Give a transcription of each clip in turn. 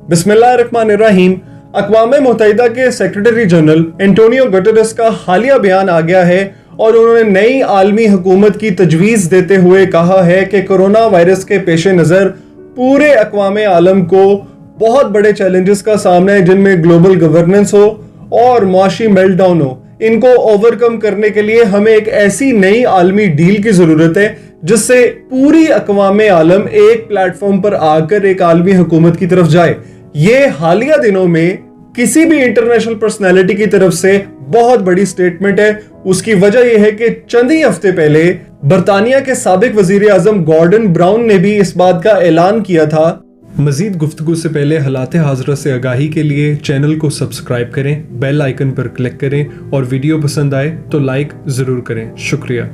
बिस्मिल्लाहिर्रहमानिर्रहीम। अक़वाम मुत्तहिदा के secretary general Antonio Guterres का हालिया बयान आ गया है और उन्होंने नई आलमी हुकूमत की तजवीज़ देते हुए कहा है कि कोरोना वायरस के पेश नज़र पूरे अक़वाम आलम को बहुत बड़े चैलेंजेस का सामना है, जिनमें ग्लोबल गवर्नेंस हो और मुआशी मेल्टडाउन हो। इनको ओवरकम करने के लिए हमें एक ऐसी नई आलमी डील की ज़रूरत है जिससे पूरी अक़वाम आलम एक प्लेटफॉर्म पर आकर एक आलमी हुकूमत की तरफ जाए। ये हालिया दिनों में किसी भी इंटरनेशनल पर्सनैलिटी की तरफ से बहुत बड़ी स्टेटमेंट है। उसकी वजह यह है कि चंद ही हफ्ते पहले बरतानिया के साबिक वजीर आजम गॉर्डन ब्राउन ने भी इस बात का ऐलान किया था। मजीद गुफ्तगू से पहले हालात हाज़रा से आगाही के लिए चैनल को सब्सक्राइब करें, बेल आइकन पर क्लिक करें और वीडियो पसंद आए तो लाइक ज़रूर करें। शुक्रिया।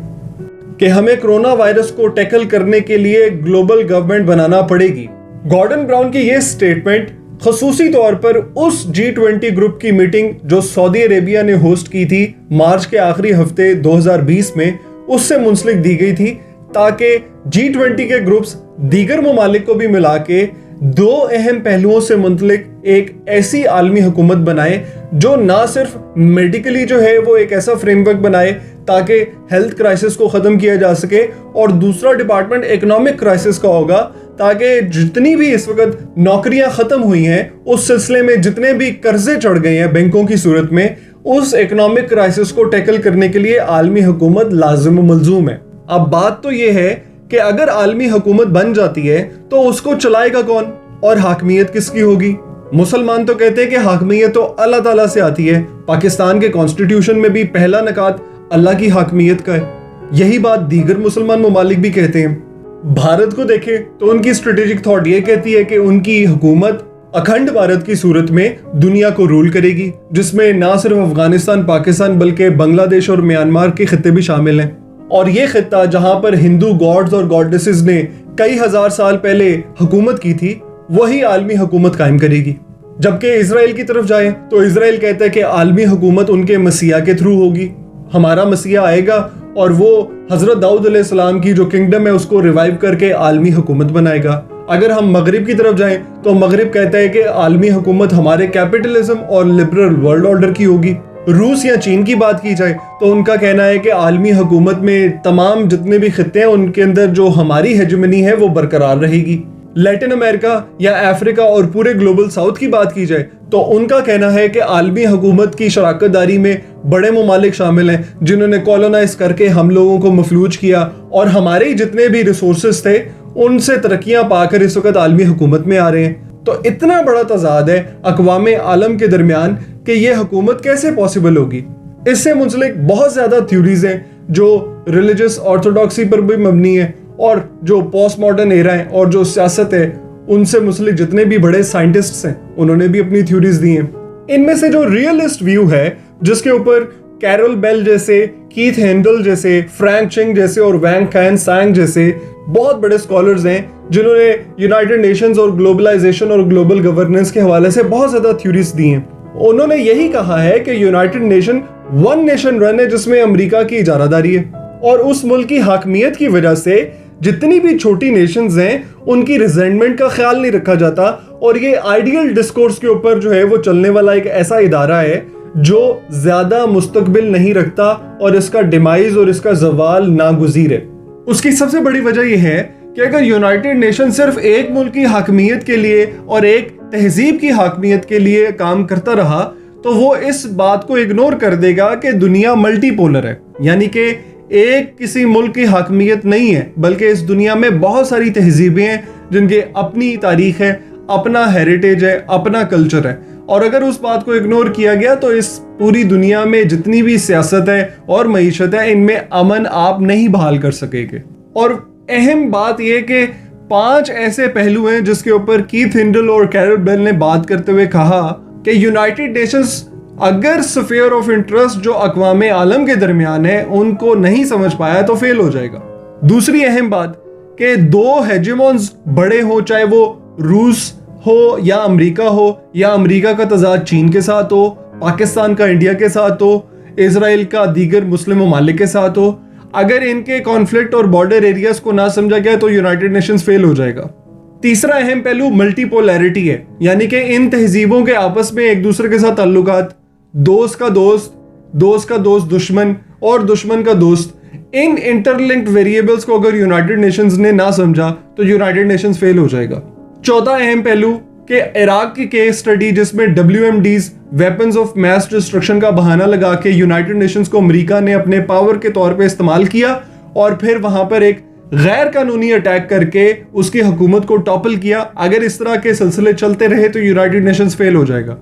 कि हमें कोरोना वायरस को टैकल करने के लिए ग्लोबल गवर्नमेंट बनाना पड़ेगी। गॉर्डन ब्राउन की यह स्टेटमेंट खसूसी तौर पर उस G20 ग्रुप की मीटिंग जो सऊदी अरेबिया ने होस्ट की थी मार्च के आखिरी हफ्ते 2020 में, उससे मुंसलिक दी गई थी ताकि G20 के ग्रुप्स दीगर ममालिक को भी मिला के दो अहम पहलुओं से मुंतलिक एक ऐसी आलमी हुकूमत बनाए जो ना सिर्फ मेडिकली जो है वो एक ऐसा फ्रेमवर्क बनाए ताकि हेल्थ क्राइसिस को ख़त्म किया जा सके, और दूसरा डिपार्टमेंट इकोनॉमिक क्राइसिस का होगा ताकि जितनी भी इस वक्त नौकरियां ख़त्म हुई हैं, उस सिलसिले में जितने भी कर्जे चढ़ गए हैं बैंकों की सूरत में, उस इकोनॉमिक क्राइसिस को टैकल करने के लिए आलमी हुकूमत लाजिम मलजूम है। अब बात तो ये है कि अगर आलमी हुकूमत बन जाती है तो उसको चलाएगा कौन और हाकमियत किसकी होगी। मुसलमान तो कहते हैं कि हाकमियत तो अल्लाह ताला से आती है। पाकिस्तान के कॉन्स्टिट्यूशन में भी पहला नकात अल्लाह की हाकमियत का है। यही बात दीगर मुसलमान ममालिक भी कहते हैं। भारत को देखें तो उनकी स्ट्रेटेजिक थॉट ये कहती है कि उनकी हुकूमत अखंड भारत की सूरत में दुनिया को रूल करेगी, जिसमें ना सिर्फ अफगानिस्तान पाकिस्तान बल्कि बांग्लादेश और म्यांमार के खित्ते भी शामिल हैं। और ये खित्ता जहां पर हिंदू गॉड्स और गॉडेसेस ने कई हजार साल पहले हुकूमत की थी, वही आलमी हुकूमत कायम करेगी। जबकि इजराइल की तरफ जाए तो इजराइल कहता है कि आलमी हुकूमत उनके मसीहा के थ्रू होगी। हमारा मसीहा आएगा और वो हजरत दाऊद अलैहिस्सलाम की जो किंगडम है उसको रिवाइव करके आलमी हुकूमत बनाएगा। अगर हम मगरिब की तरफ जाएं तो मगरिब कहता है कि आलमी हुकूमत हमारे कैपिटलिज्म और लिबरल वर्ल्ड ऑर्डर की होगी। रूस या चीन की बात की जाए तो उनका कहना है कि आलमी हुकूमत में तमाम जितने भी खित्ते हैं उनके अंदर जो हमारी हेजेमनी है वो बरकरार रहेगी। लैटिन अमेरिका या अफ्रीका और पूरे ग्लोबल साउथ की बात की जाए तो उनका कहना है कि आलमी हुकूमत की शराकत दारी में बड़े ममालिक शामिल हैं जिन्होंने कॉलोनाइज करके हम लोगों को मफलूज किया और हमारे जितने भी रिसोर्सेज थे उनसे तरक्कियां पाकर इस वक्त आलमी हुकूमत में आ रहे हैं। तो इतना बड़ा तजाद है अक़वाम आलम के दरमियान कि ये हुकूमत कैसे पॉसिबल होगी। इससे मुंसलिक बहुत ज्यादा थ्योरीज हैं जो रिलीजियस ऑर्थोडॉक्सी पर भी मबनी है, और जो पोस्ट मॉडर्न एरा है और जो सियासत है उनसे मुंसलिक जितने भी बड़े साइंटिस्ट्स हैं उन्होंने भी अपनी थ्योरीज दी हैं। इनमें से जो रियलिस्ट व्यू है जिसके ऊपर कैरोल बेल जैसे, कीथ हेंडल जैसे, फ्रैंक चिंग जैसे और वैंग कैन सांग जैसे बहुत बड़े स्कॉलर्स हैं जिन्होंने यूनाइटेड नेशंस और ग्लोबलाइजेशन और ग्लोबल गवर्नेंस के हवाले से बहुत ज्यादा थ्योरीज दी हैं। उन्होंने यही कहा है कि United nation one nation run है जिसमें अमेरिका की इजारादारी है, और उस मुल्क की हाकमियत की वजह से जितनी भी छोटी नेशंस हैं उनकी रिजेंटमेंट का ख्याल नहीं रखा जाता, और ये आइडियल डिस्कोर्स के ऊपर जो है वो चलने वाला एक ऐसा इदारा है जो ज्यादा मुस्तकबिल नहीं रखता और इसका डिमाइज और इसका जवाल नागुज़ीर है। उसकी सबसे बड़ी वजह यह है कि अगर यूनाइटेड नेशन सिर्फ एक मुल्क की हाकमियत के लिए और एक तहजीब की हाकमियत के लिए काम करता रहा तो वो इस बात को इग्नोर कर देगा कि दुनिया मल्टीपोलर है, यानी कि एक किसी मुल्क की हाकमियत नहीं है बल्कि इस दुनिया में बहुत सारी तहजीबें हैं जिनके अपनी तारीख है, अपना हेरिटेज है, अपना कल्चर है। और अगर उस बात को इग्नोर किया गया तो इस पूरी दुनिया में जितनी भी सियासत है और मईशत है इनमें अमन आप नहीं बहाल कर सकेंगे। और अहम बात यह कि 5 ऐसे पहलू हैं जिसके ऊपर कीथ हिंडल और कैरोल बेल ने बात करते हुए कहा कि यूनाइटेड नेशंस अगर स्फीयर ऑफ इंटरेस्ट जो अक़वाम आलम के दरमियान है उनको नहीं समझ पाया तो फेल हो जाएगा। दूसरी अहम बात कि 2 हेजेमॉन्स बड़े हो, चाहे वो रूस हो या अमेरिका का तजाद चीन के साथ हो, पाकिस्तान का इंडिया के साथ हो, इजराइल का दीगर मुस्लिम ममालिक के साथ हो, अगर इनके कॉन्फ्लिक्ट और बॉर्डर एरियाज को ना समझा गया तो यूनाइटेड नेशंस फेल हो जाएगा। तीसरा अहम पहलू मल्टीपोलैरिटी है, यानी कि इन तहजीबों के आपस में एक दूसरे के साथ ताल्लुकात, दोस्त का दोस्त दुश्मन और दुश्मन का दोस्त, इन इंटरलिंक्ड वेरिएबल्स को अगर यूनाइटेड नेशंस ने ना समझा तो यूनाइटेड नेशंस फेल हो जाएगा। चौथा अहम पहलू कि इराक की केस स्टडी जिसमें WMDs weapons of mass destruction का बहाना लगा के यूनाइटेड नेशंस को अमेरिका ने अपने पावर के तौर पे इस्तेमाल किया और फिर वहां पर एक गैर कानूनी अटैक करके उसकी हुकूमत को टॉपल किया। अगर इस तरह के सिलसिले चलते रहे तो यूनाइटेड नेशंस फेल हो जाएगा।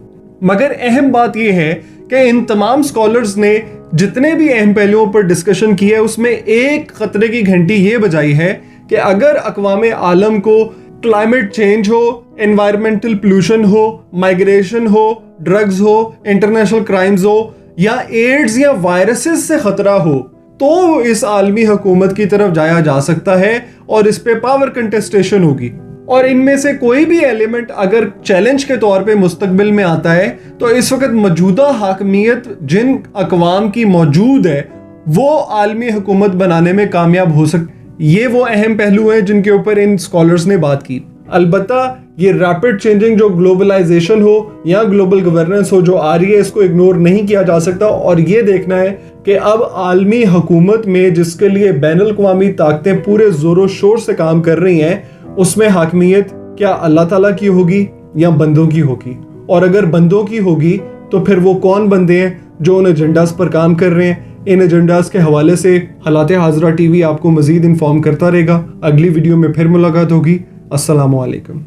मगर अहम बात यह है कि इन तमाम स्कॉलर्स ने जितने भी अहम पहलुओं पर डिस्कशन किया है उसमें एक खतरे की घंटी ये बजाई है कि अगर अक़वाम आलम को क्लाइमेट चेंज हो, एनवायरमेंटल पोल्यूशन हो, माइग्रेशन हो, ड्रग्स हो, इंटरनेशनल क्राइम्स हो या एड्स या वायरसेस से खतरा हो तो इस आलमी हुकूमत की तरफ जाया जा सकता है और इस पे पावर कंटेस्टेशन होगी। और इनमें से कोई भी एलिमेंट अगर चैलेंज के तौर पे मुस्तकबिल में आता है तो इस वक्त मौजूदा हाकमियत जिन अक़वाम की मौजूद है वो आलमी हुकूमत बनाने में कामयाब हो सकती। ये वो अहम पहलू हैं जिनके ऊपर इन स्कॉलर्स ने बात की। अलबत्ता ये रैपिड चेंजिंग जो ग्लोबलाइजेशन हो या ग्लोबल गवर्नेंस हो जो आ रही है इसको इग्नोर नहीं किया जा सकता और ये देखना है कि अब आलमी हुकूमत में जिसके लिए बैनुल अक़वामी ताकतें पूरे जोरों शोर से काम कर रही हैं उसमें हाकमियत क्या अल्लाह ताला की होगी या बंदों की होगी, और अगर बंदों की होगी तो फिर वो कौन बंदे हैं जो उन एजेंडास पर काम कर रहे हैं। इन एजेंडास के हवाले से हालात हाज़रा टीवी आपको मजीद इन्फॉर्म करता रहेगा। अगली वीडियो में फिर मुलाकात होगी। अस्सलामु अलैकुम।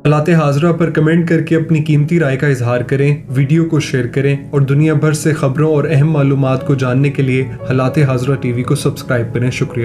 हालात हाज़रा पर कमेंट करके अपनी कीमती राय का इजहार करें, वीडियो को शेयर करें और दुनिया भर से खबरों और अहम मालूमात को जानने के लिए हालात हाज़रा टीवी को सब्सक्राइब करें। शुक्रिया।